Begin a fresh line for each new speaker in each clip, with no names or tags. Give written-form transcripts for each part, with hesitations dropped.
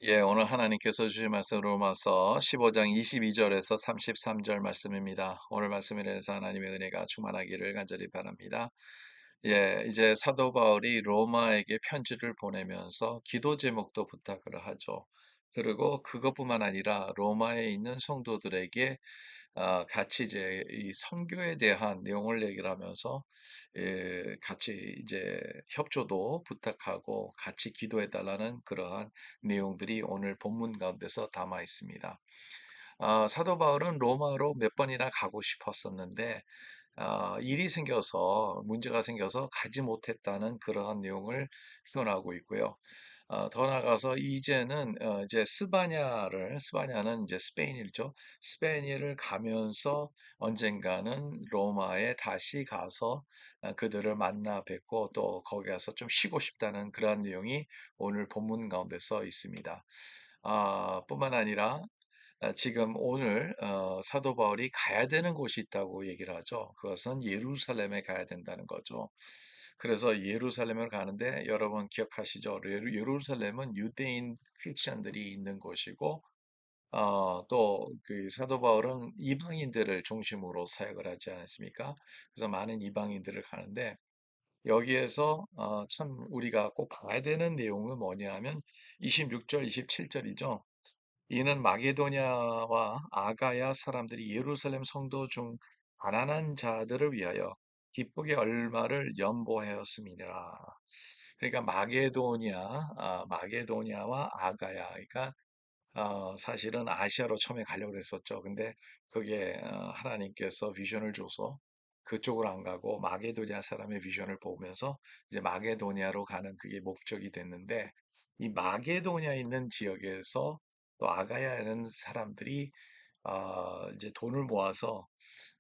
예, 오늘 하나님께서 주신 말씀 로마서 15장 22절에서 33절 말씀입니다. 오늘 말씀에 대해서 하나님의 은혜가 충만하기를 간절히 바랍니다. 예, 이제 사도 바울이 로마에게 편지를 보내면서 기도 제목도 부탁을 하죠. 그리고 그것뿐만 아니라 로마에 있는 성도들에게 같이 이제 이 선교에 대한 내용을 얘기를 하면서 같이 이제 협조도 부탁하고 같이 기도해 달라는 그러한 내용들이 오늘 본문 가운데서 담아 있습니다. 사도 바울은 로마로 몇 번이나 가고 싶었었는데 일이 생겨서 문제가 생겨서 가지 못했다는 그러한 내용을 표현하고 있고요. 더 나아가서 이제는 이제 스바냐는 이제 스페인이죠. 스페인을 가면서 언젠가는 로마에 다시 가서 그들을 만나 뵙고 또 거기 가서 좀 쉬고 싶다는 그러한 내용이 오늘 본문 가운데 써 있습니다. 뿐만 아니라 지금 오늘 사도 바울이 가야 되는 곳이 있다고 얘기를 하죠. 그것은 예루살렘에 가야 된다는 거죠. 그래서 예루살렘을 가는데 여러분 기억하시죠? 예루살렘은 유대인 크리스천들이 있는 곳이고 또 그 사도 바울은 이방인들을 중심으로 사역을 하지 않았습니까? 그래서 많은 이방인들을 가는데 여기에서 참 우리가 꼭 봐야 되는 내용은 뭐냐 하면 26절, 27절이죠. 이는 마게도냐와 아가야 사람들이 예루살렘 성도 중 가난한 자들을 위하여 기쁘게 얼마를 연보하였음이니라. 그러니까 마게도냐와 아가야, 그러니까 사실은 아시아로 처음에 가려고 했었죠. 근데 그게 하나님께서 비전을 줘서 그쪽으로 안 가고 마게도냐 사람의 비전을 보면서 이제 마게도냐로 가는 그게 목적이 됐는데 이 마게도냐에 있는 지역에서 또 아가야에 있는 사람들이 이제 돈을 모아서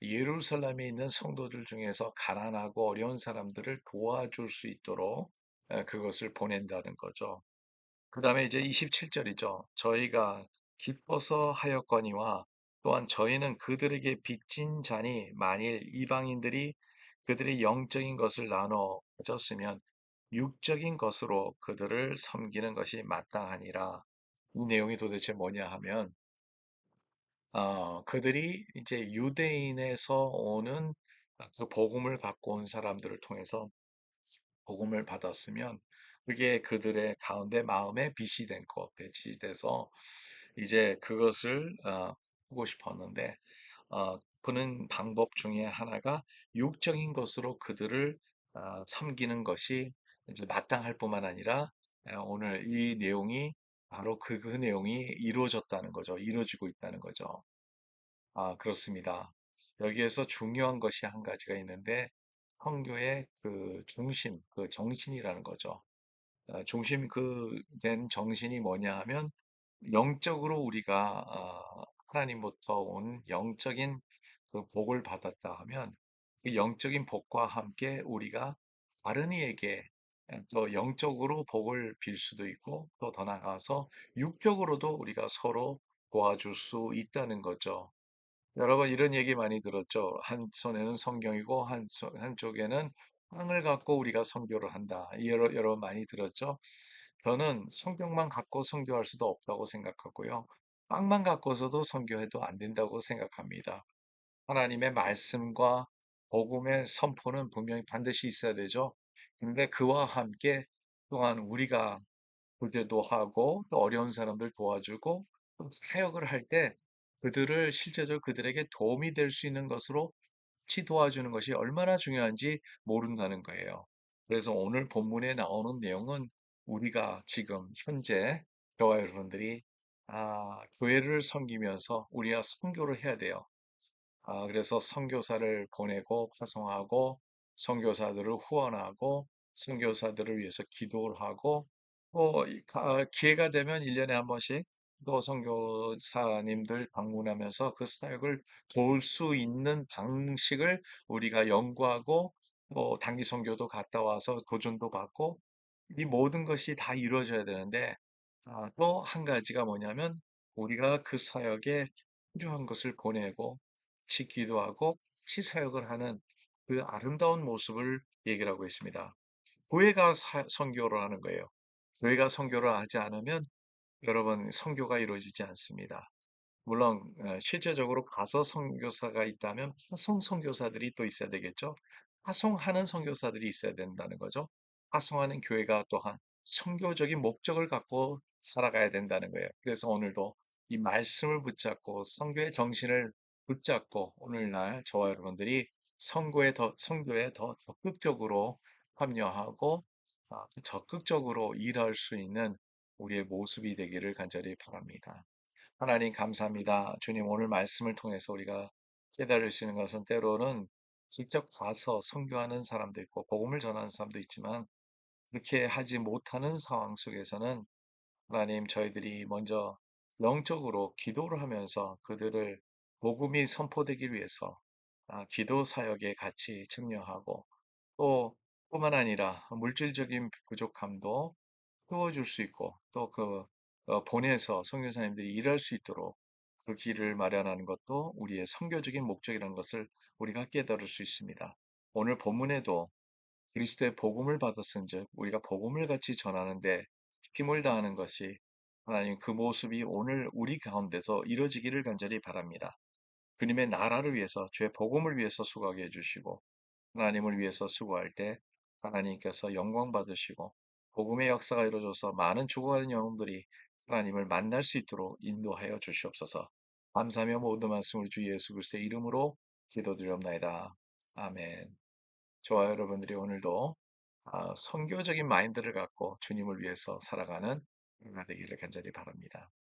예루살렘에 있는 성도들 중에서 가난하고 어려운 사람들을 도와줄 수 있도록 그것을 보낸다는 거죠. 그 다음에 이제 27절이죠. 저희가 기뻐서 하였거니와 또한 저희는 그들에게 빚진 자니 만일 이방인들이 그들의 영적인 것을 나눠 가졌으면 육적인 것으로 그들을 섬기는 것이 마땅하니라. 이 내용이 도대체 뭐냐 하면 그들이 이제 유대인에서 오는 그 복음을 갖고 온 사람들을 통해서 복음을 받았으면 그게 그들의 가운데 마음에 빛이 된 것, 빛이 돼서 이제 그것을 하고 싶었는데 그는 방법 중에 하나가 육적인 것으로 그들을 섬기는 것이 이제 마땅할 뿐만 아니라 오늘 이 내용이 바로 그 내용이 이루어졌다는 거죠. 이루어지고 있다는 거죠. 그렇습니다. 여기에서 중요한 것이 한 가지가 있는데 선교의 그 중심, 그 정신이라는 거죠. 중심 된 정신이 뭐냐 하면 영적으로 우리가 하나님부터 온 영적인 그 복을 받았다 하면 그 영적인 복과 함께 우리가 다른 이에게 또 영적으로 복을 빌 수도 있고 또 더 나아가서 육적으로도 우리가 서로 도와줄 수 있다는 거죠. 여러분 이런 얘기 많이 들었죠. 한 손에는 성경이고 한쪽에는 땅을 갖고 우리가 선교를 한다. 여러분 많이 들었죠. 저는 성경만 갖고 선교할 수도 없다고 생각하고요. 땅만 갖고서도 선교해도 안 된다고 생각합니다. 하나님의 말씀과 복음의 선포는 분명히 반드시 있어야 되죠. 근데 그와 함께 또한 우리가 교제도 하고 또 어려운 사람들 도와주고 또 사역을 할 때 그들을 실제적으로 그들에게 도움이 될 수 있는 것으로 같이 도와주는 것이 얼마나 중요한지 모른다는 거예요. 그래서 오늘 본문에 나오는 내용은 우리가 지금 현재 저와 여러분들이 교회를 섬기면서 우리가 선교를 해야 돼요. 그래서 선교사를 보내고 파송하고 선교사들을 후원하고 선교사들을 위해서 기도를 하고 또 기회가 되면 1년에 한 번씩 또 선교사님들 방문하면서 그 사역을 도울 수 있는 방식을 우리가 연구하고 또 단기 선교도 갔다 와서 도전도 받고 이 모든 것이 다 이루어져야 되는데 또 한 가지가 뭐냐면 우리가 그 사역에 필요한 것을 보내고 같이 기도하고 같이 사역을 하는 그 아름다운 모습을 얘기를 하고 있습니다. 교회가 선교를 하는 거예요. 교회가 선교를 하지 않으면 여러 번 선교가 이루어지지 않습니다. 물론 실제적으로 가서 선교사가 있다면 파송 선교사들이 또 있어야 되겠죠. 파송하는 선교사들이 있어야 된다는 거죠. 파송하는 교회가 또한 선교적인 목적을 갖고 살아가야 된다는 거예요. 그래서 오늘도 이 말씀을 붙잡고 선교의 정신을 붙잡고 오늘날 저와 여러분들이 선교에 더 적극적으로 참여하고 적극적으로 일할 수 있는 우리의 모습이 되기를 간절히 바랍니다. 하나님 감사합니다. 주님 오늘 말씀을 통해서 우리가 깨달을 수 있는 것은 때로는 직접 가서 선교하는 사람도 있고 복음을 전하는 사람도 있지만 그렇게 하지 못하는 상황 속에서는 하나님 저희들이 먼저 영적으로 기도를 하면서 그들을 복음이 선포되기 위해서 기도 사역에 같이 참여하고 또 뿐만 아니라 물질적인 부족함도 채워줄 수 있고 또 보내서 선교사님들이 일할 수 있도록 그 길을 마련하는 것도 우리의 선교적인 목적이라는 것을 우리가 깨달을 수 있습니다. 오늘 본문에도 그리스도의 복음을 받았은즉 우리가 복음을 같이 전하는데 힘을 다하는 것이 하나님 그 모습이 오늘 우리 가운데서 이루어지기를 간절히 바랍니다. 주님의 나라를 위해서 죄 복음을 위해서 수고하게 해주시고 하나님을 위해서 수고할 때 하나님께서 영광 받으시고 복음의 역사가 이루어져서 많은 죽어가는 영혼들이 하나님을 만날 수 있도록 인도하여 주시옵소서. 감사하며 모든 말씀을 주 예수 그리스도의 이름으로 기도드리옵나이다. 아멘. 저와 여러분들이 오늘도 선교적인 마인드를 갖고 주님을 위해서 살아가는 우리가 되기를 간절히 바랍니다.